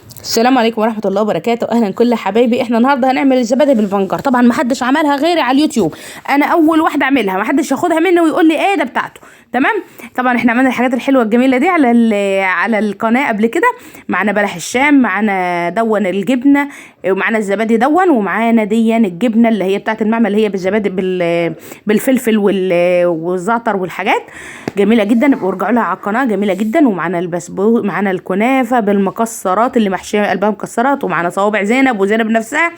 السلام عليكم ورحمة الله وبركاته. اهلا كل حبايبي. احنا النهارده هنعمل الزبادي بالبنجر. طبعا ما حدش عملها غيري على اليوتيوب، انا اول واحده اعملها، ما حدش ياخدها مني ويقول لي ايه ده بتاعته. تمام. طبعا احنا عملنا الحاجات الحلوه الجميله دي على القناه قبل كده. معانا بلح الشام، معانا دون الجبنه، ومعانا الزبادي دون، ومعانا ديان الجبنه اللي هي بتاعه المعمل، اللي هي بالزبادي بالفلفل والزعتر والحاجات جميله جدا. وارجعوا لها على القناه، جميله جدا. ومعانا البسبوق، معانا الكنافه بالمكسرات اللي محشيه قلبها مكسرات، ومعانا صوابع زينب وزينب نفسها.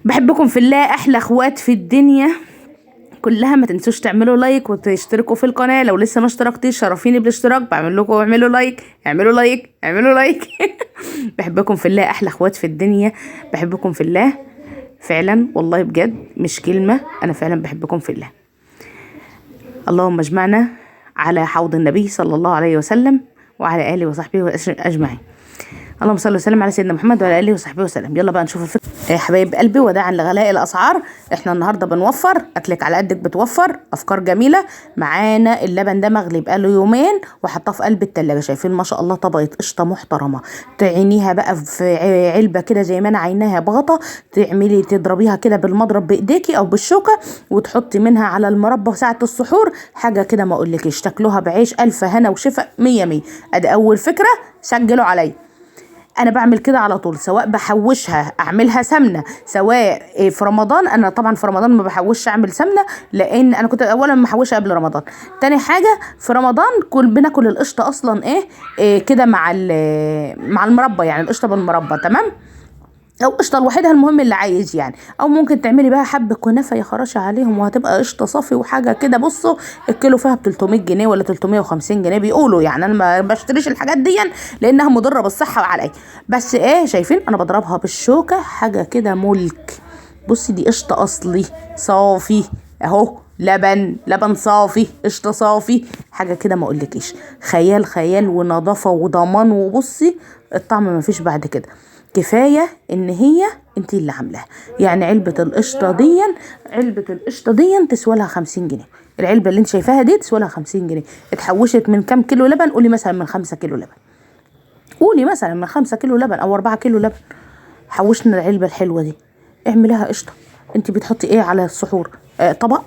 بحبكم في الله، احلى اخوات في الدنيا كلها. ما تنسوش تعملوا لايك وتشتركوا في القناه لو لسه ما اشتركتيش، شرفيني بالاشتراك. بعمل لكم اعملوا لايك اعملوا لايك اعملوا لايك. بحبكم في الله، احلى اخوات في الدنيا. بحبكم في الله فعلا والله بجد، مش كلمه، انا فعلا بحبكم في الله. اللهم اجمعنا على حوض النبي صلى الله عليه وسلم وعلى اله وصحبه اجمعين. اللهم صل وسلم على سيدنا محمد وعلى اله وصحبه وسلم. يلا بقى نشوف الفكره يا حبايب قلبي. وداعا لغلاء الاسعار، احنا النهارده بنوفر، اكلك على قدك بتوفر افكار جميله. معانا اللبن ده مغلي بقاله يومين وحطاه في قلب التلاجة، شايفين ما شاء الله طبقه قشطه محترمه. تعينيها بقى في علبه كده زي ما انا عيناها بغطا، تعملي تضربيها كده بالمضرب بايديكي او بالشوكه، وتحطي منها على المربى ساعه السحور. حاجه كده ما اقولكيش، تاكلوها بعيش الف هنا وشفا، مية مية. ادي اول فكره، سجلوا عليا. انا بعمل كده على طول، سواء بحوشها اعملها سمنه، سواء في رمضان. انا طبعا في رمضان ما بحوش اعمل سمنه، لان انا كنت اولا محوشه قبل رمضان. تاني حاجه في رمضان بناكل القشطه اصلا إيه كده مع المربى، يعني القشطه بالمربى. تمام. او قشطه لوحدها، المهم اللي عايز يعني. او ممكن تعملي بقى حبه كنافه يا خراشة عليهم، وهتبقى قشطه صافي وحاجه كده. بصوا الكيلو فيها ب 300 جنيه ولا 350 جنيه بيقولوا، يعني انا ما بشتريش الحاجات دي لانها مضره بالصحه وعليا. بس شايفين انا بضربها بالشوكه، حاجه كده ملك. بصي دي قشطه اصلي صافي اهو، لبن صافي، قشطه صافي، حاجه كده ما اقولكيش، خيال خيال ونظافه وضمان. وبصي الطعم ما فيش بعد كده. كفايه ان هي انتي اللي عاملاها. يعني علبه القشطه دي تسوى لها 50 جنيه. العلبه اللي انت شايفاها دي تسوى لها 50 جنيه. اتحوشت من كام كيلو لبن؟ قولي مثلا من 5 كيلو لبن، قولي مثلا من 5 كيلو لبن او 4 كيلو لبن. حوشنا العلبه الحلوه دي، اعملها قشطه. انت بتحطي ايه على السحور؟ طبق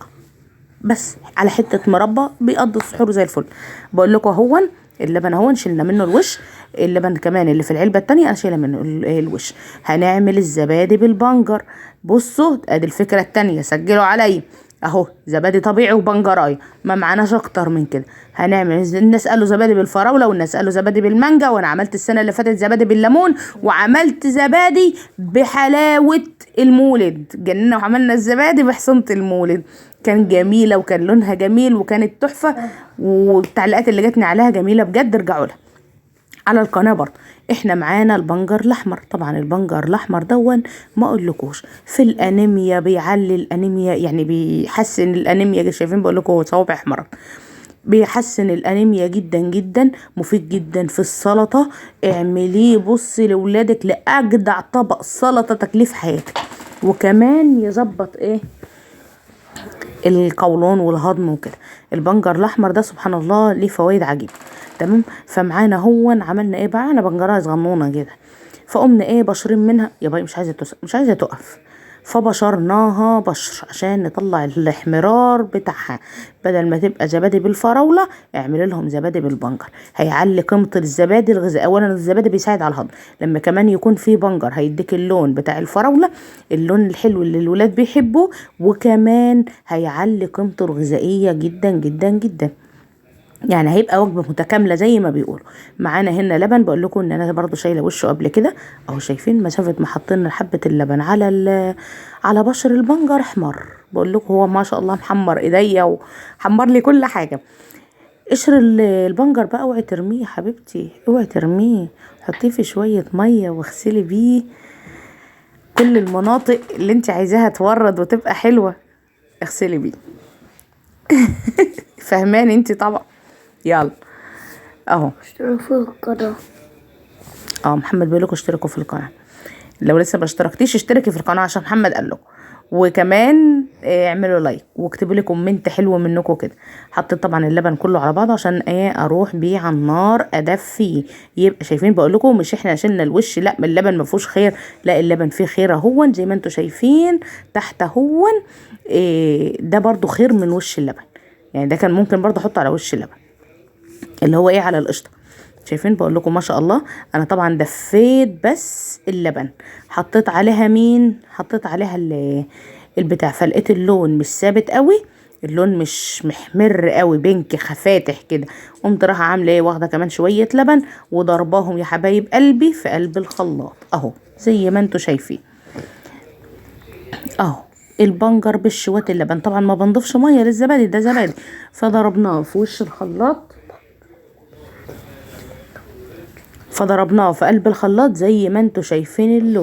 بس على حته مربى بيقضي السحور زي الفل. بقول لكم اهون اللبن اهون شلنا منه الوش. اللبن كمان اللي في العلبه التانية انا شايله منه الوش. هنعمل الزبادي بالبنجر. بصوا ادي الفكره التانية، سجلوا عليا اهو. زبادي طبيعي وبنجرايه، ما معناش اكتر من كده. هنعمل، الناس قالوا زبادي بالفراوله، والناس قالوا زبادي بالمانجا، وانا عملت السنه اللي فاتت زبادي بالليمون، وعملت زبادي بحلاوه المولد. جننا وعملنا الزبادي بحصنه المولد، كان جميله وكان لونها جميل وكانت تحفه. والتعليقات اللي جاتني عليها جميله بجد، ارجعوا لها على القناه برضه. احنا معانا البنجر الاحمر. طبعا البنجر الاحمر دون ما اقولكوش في الانيميا، بيعلي الانيميا، يعني بيحسن الانيميا. شايفين بقول لكم صوابع احمر، بيحسن الانيميا جدا جدا، مفيد جدا في السلطه. اعمليه بصي لاولادك لاجدع طبق سلطه تاكليه في حياتك. وكمان يظبط القولون والهضم وكده. البنجر الاحمر ده سبحان الله ليه فوائد عجيبه. تمام. فمعانا عملنا بقى، انا بنجرايه صغنونه كده، فقمنا بشرين منها يا باي، مش عايزه تقف. فبشرناها بشر عشان نطلع الاحمرار بتاعها. بدل ما تبقى زبادي بالفراوله، اعمل لهم زبادي بالبنجر. هيعلي قيمه الزبادي الغذائيه. اولا الزبادي بيساعد على الهضم، لما كمان يكون فيه بنجر هيديك اللون بتاع الفراوله، اللون الحلو اللي الولاد بيحبوه. وكمان هيعلي قيمته الغذائيه جدا جدا جدا، يعني هيبقى وجبه متكامله زي ما بيقولوا. معانا هنا لبن، بقول لكم ان انا برضو شايله وشه قبل كده اهو. شايفين مسافه ما حطينا حبه اللبن على بشر البنجر احمر. بقول لكم هو ما شاء الله محمر ايديا وحمر لي كل حاجه. قشر البنجر بقى اوعي ترميه يا حبيبتي، اوعي ترميه، حطيه في شويه ميه واغسلي بيه كل المناطق اللي انت عايزاها تورد وتبقى حلوه، اغسلي بيه. فهماني انت طبعا. يلا اهو اشتركوا في القناة. محمد بيقول لكم اشتركوا في القناه. لو لسه ما اشتركتيش اشتركي في القناه عشان محمد قال لكم. وكمان اعملوا لايك واكتبوا لي كومنت حلو منكم كده. حطيت طبعا اللبن كله على بعضه عشان اروح بيه على النار ادفيه. يبقى شايفين بقول لكم مش احنا شلنا الوش، لا اللبن ما فيهوش خير، لا اللبن فيه خير اهون زي ما انتم شايفين تحت اهون. ده برضو خير من وش اللبن، يعني ده كان ممكن برضو احطه على وش اللبن اللي هو على القشطه. شايفين بقول لكم ما شاء الله. انا طبعا دفيت بس اللبن، حطيت عليها حطيت عليها البتاع، فلقيت اللون مش ثابت قوي، اللون مش محمر قوي، بينك فاتح كده. قمت رايحه عامله واخده كمان شويه لبن وضرباهم يا حبايب قلبي في قلب الخلاط اهو زي ما انتم شايفين اهو. البنجر بالشوات اللبن، طبعا ما بنضيفش ميه للزبادي، ده زبادي، فضربناه في وش الخلاط، فضربناه في قلب الخلاط زي ما انتوا شايفين.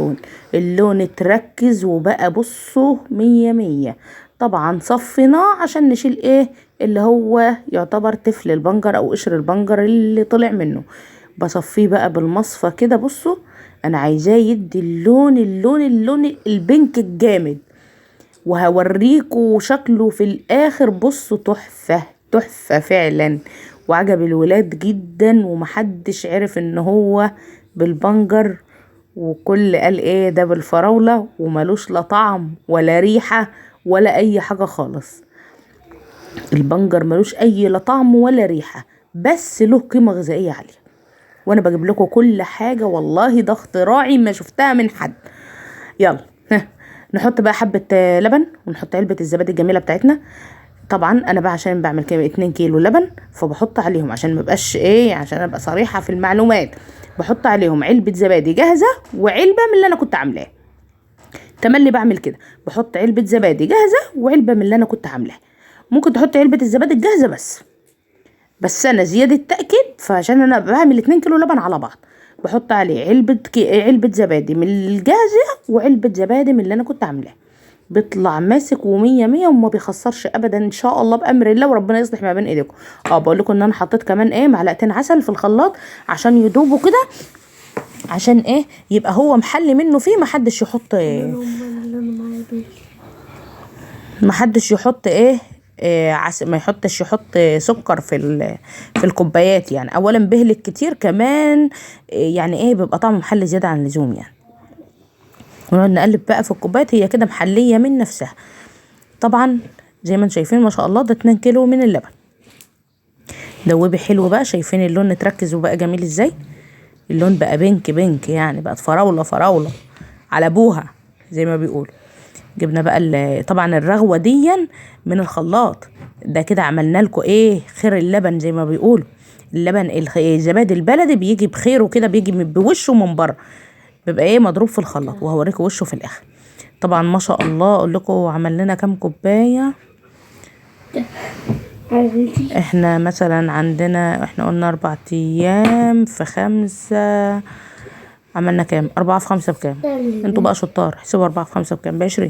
اللون اتركز وبقى بصوا 100. طبعا صفيناه عشان نشيل اللي هو يعتبر تفل البنجر او قشر البنجر اللي طلع منه. بصفيه بقى بالمصفى كده. بصوا انا عايزاه يدي اللون البنك الجامد، وهوريكوا شكله في الاخر. بصوا تحفة فعلا، وعجب الولاد جدا، ومحدش عرف ان هو بالبنجر، وكل قال ده بالفراولة، وملوش لا طعم ولا ريحة ولا اي حاجة خالص. البنجر ملوش اي لا طعم ولا ريحة، بس له قيمة غذائية عالية. وانا بجيب لكم كل حاجة والله، ده اختراعي ما شفتها من حد. يلا نحط بقى حبة لبن، ونحط علبة الزبادي الجميلة بتاعتنا. طبعا انا بقى عشان بعمل 2 كيلو لبن، فبحط عليهم عشان مبقاش عشان ابقى صريحة في المعلومات، بحط عليهم علبة زبادي جاهزة وعلبة من اللي انا كنت عاملاه. تملي بعمل كده، بحط علبة زبادي جاهزة وعلبة من اللي انا كنت عاملاه. ممكن تحط علبة الزبادي الجاهزة بس انا زيادة تأكيد، فعشان انا بعمل 2 كيلو لبن على بعض بحط عليه علبة زبادي من الجاهزة وعلبة زبادي من اللي انا كنت عاملاه. بيطلع ماسك و100 وما بيخسرش ابدا ان شاء الله بامر الله، وربنا يصلح ما بين ايديكم. بقول لكم ان انا حطيت كمان معلقتين عسل في الخلاط عشان يدوبوا كده، عشان يبقى هو محلي منه فيه. محدش يحط ما يحط سكر في الكوبايات. يعني اولا بهلك كتير، كمان يعني بيبقى طعمه محلي زياده عن اللزوم يعني. ونقعد نقلب بقى في الكوبايات، هي كده محليه من نفسها. طبعا زي ما انتم شايفين ما شاء الله، ده 2 كيلو من اللبن. دوبي حلو بقى، شايفين اللون اتركز وبقى جميل ازاي. اللون بقى بينك يعني، بقت فراوله على ابوها زي ما بيقولوا. جبنا بقى طبعا الرغوه دي من الخلاط، ده كده عملنا لكم خير اللبن زي ما بيقولوا. اللبن الزبادي البلدي بيجي بخيره كده، بيجي بوشه من بره، بيبقى مضروب في الخلاط، وهوريكم وشه في الاخر. طبعا ما شاء الله. اقول لكم عمل لنا كام كوبايه. احنا مثلا عندنا، احنا قلنا 4 ايام في 5، عملنا كام؟ 4 في 5 بكام؟ انتوا بقى شطار، احسبوا 4 في 5 بكام؟ ب20.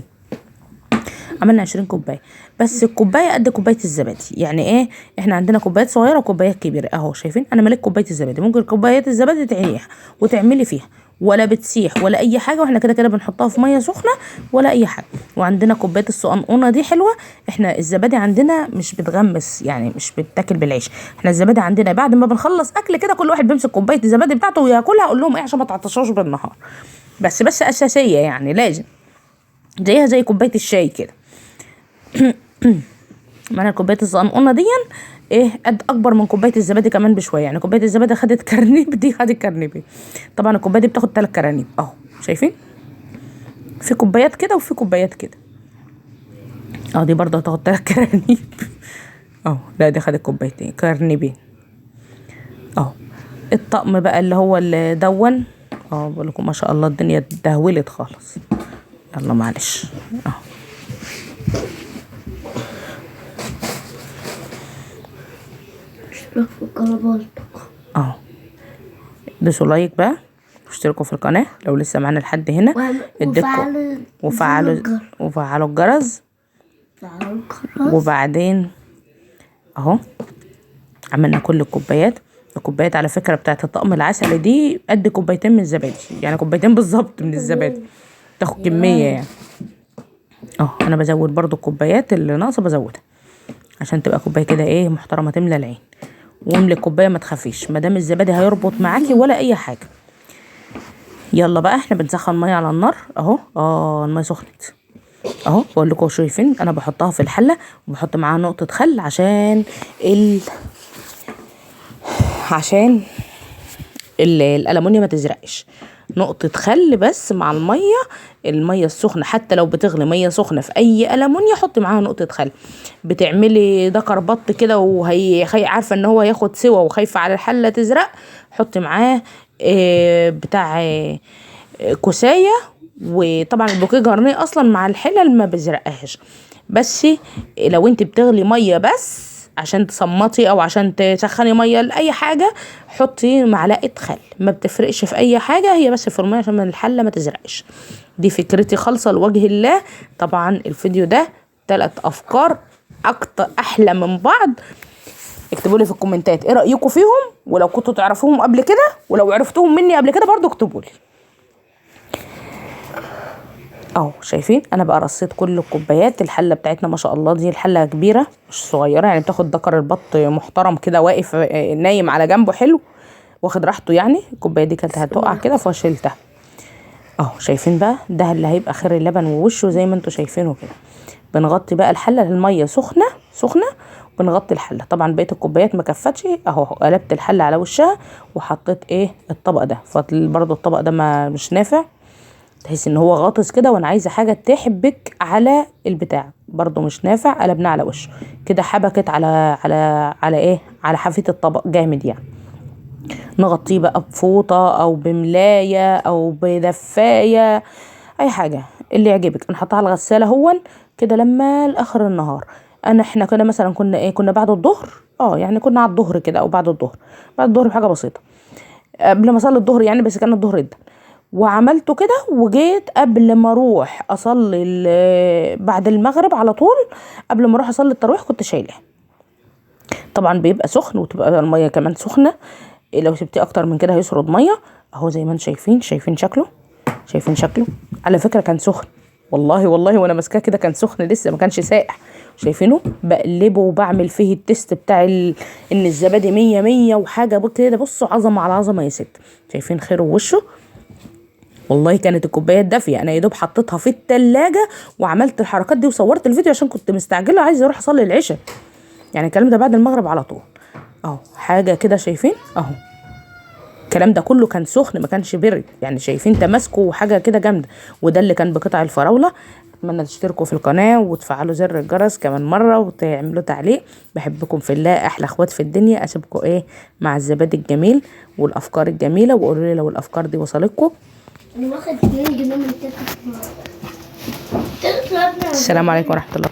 عملنا 20 كوبايه، بس الكوبايه قد كوبايه الزبادي. يعني احنا عندنا كوبايات صغيره وكوبايات كبيره اهو. شايفين انا مليت كوبايه الزبادي، ممكن كوبايات الزبادي تعينيها وتعملي فيها ولا بتسيح ولا اي حاجه، واحنا كده بنحطها في ميه سخنه ولا اي حاجه. وعندنا كوبايه الصقنقونه دي حلوه. احنا الزبادي عندنا مش بتغمس، يعني مش بتاكل بالعيش. احنا الزبادي عندنا بعد ما بنخلص اكل كده كل واحد بيمسك كوبايه الزبادي بتاعته وياكلها. اقول لهم عشان ما تعطشوش بالنهار، بس اساسيه يعني، لازم زيها زي كوبايه الشاي كده. معنا كوبايه الصقنقونه دي قد اكبر من كوبايه الزبادي كمان بشويه. يعني كوبايه الزبادي خدت كرنيب، دي خدت كرنيبين. طبعا الكوبايه دي بتاخد 3 كرانيب اهو. شايفين في كوبايات كده وفي كوبايات كده دي برضه هتاخد 3 كرانيب اهو. لا دي خدت كوبايتين كرنيبين اهو. الطقم بقى اللي هو اللي دون بقول لكم ما شاء الله الدنيا اتدهولت خالص. يلا معلش اهو. في القناة دوسوا لايك بقى، واشتركوا في القناة لو لسه معانا لحد هنا، وفعلوا الجرس. وبعدين اهو عملنا كل الكوبايات على فكرة بتاعت الطقم العسلي دي قد كوبايتين من الزبادي، يعني كوبايتين بالظبط من الزبادي، تاخد كمية يعني. انا بزود برضو الكوبايات اللي ناقصه بزودها عشان تبقى كوبايه كده ايه محترمه تملى العين. واملي الكوبايه ما تخافيش مادام الزبادي هيربط معاكي ولا اي حاجه. يلا بقى احنا بنسخن ميه على النار اهو. الميه سخنت اهو. بقول لكم شايفين انا بحطها في الحله وبحط معاها نقطه خل عشان الالومنيا ما تزرقش. نقطه خل بس مع الميه السخنه، حتى لو بتغلي ميه سخنه في اي ألمونيا حطي معاها نقطه خل. بتعملي دكر بط كده وهي عارفه ان هو هياخد سوا وخايفه على الحله تزرق، حطي معاه بتاع كوسايه. وطبعا البوكيه جرنيه اصلا مع الحلل ما بيزرقهاش، بس لو انت بتغلي ميه بس عشان تصمتي او عشان تسخني ميه لاي حاجه حطي معلقه خل، ما بتفرقش في اي حاجه، هي بس في الميه عشان الحله ما تزرقش. دي فكرتي خالصه لوجه الله. طبعا الفيديو ده 3 افكار اكتر احلى من بعض. اكتبوا لي في الكومنتات ايه رايكم فيهم، ولو كنتوا تعرفوهم قبل كده ولو عرفتوهم مني قبل كده برضو اكتبوا لي. شايفين انا بقى رصيت كل الكوبايات. الحله بتاعتنا ما شاء الله دي الحله كبيره مش صغيره، يعني بتاخد دكر البط محترم كده واقف نايم على جنبه حلو واخد راحته. يعني الكوبايه دي كانت هتقع كده فشلتها شايفين بقى ده اللي هيبقى خير اللبن ووشه زي ما انتوا شايفينه كده. بنغطي بقى الحله، الميه سخنه بنغطي الحله. طبعا بقيه الكوبايات ما كفتش قلبت الحله على وشها وحطيت الطبق ده. برضو الطبق ده مش نافع، تحس ان هو غاطس كده وانا عايزه حاجه تحبك على البتاع، برضو مش نافع. قلبناه على وشه كده حبكت على حافه الطبق جامد. يعني نغطيه بقى بفوطه او بملايه او بدفايه اي حاجه اللي يعجبك. نحطها على الغساله هون كده لما لاخر النهار. احنا كده مثلا كنا بعد الظهر يعني كنا على الظهر كده او بعد الظهر بحاجه بسيطه قبل ما اصلي الظهر يعني، بس كان الظهر جدا. وعملته كده وجيت قبل ما اروح اصلي بعد المغرب على طول قبل ما اروح اصلي التراويح كنت شايلاه. طبعا بيبقى سخن وتبقى الميه كمان سخنه، لو سبتيه اكتر من كده هيسرد ميه اهو زي ما انتم شايفين شكله. على فكره كان سخن والله وانا ماسكاه كده كان سخن لسه ما كانش ساقع. شايفينه بقلبه وبعمل فيه التست بتاع ان الزبادي 100 وحاجه كده. بصوا عظمه على عظمه يا ست. شايفين خيره ووشه. والله كانت الكوبايات دافيه، انا يا دوب حطيتها في التلاجة وعملت الحركات دي وصورت الفيديو عشان كنت مستعجله عايزه اروح اصلي العشاء. يعني الكلام ده بعد المغرب على طول حاجه كده. شايفين الكلام ده كله كان سخن ما كانش برد، يعني شايفين تماسكه وحاجه كده جامده. وده اللي كان بقطع الفراوله. اتمنى تشتركوا في القناه وتفعلوا زر الجرس كمان مره وتعملوا تعليق. بحبكم في الله، احلى اخوات في الدنيا. اسيبكم مع الزبادي الجميل والافكار الجميله، وقولوا لي لو الافكار دي وصلتكم. انا واخد 2 جنيه من التليفون. السلام عليكم ورحمه الله.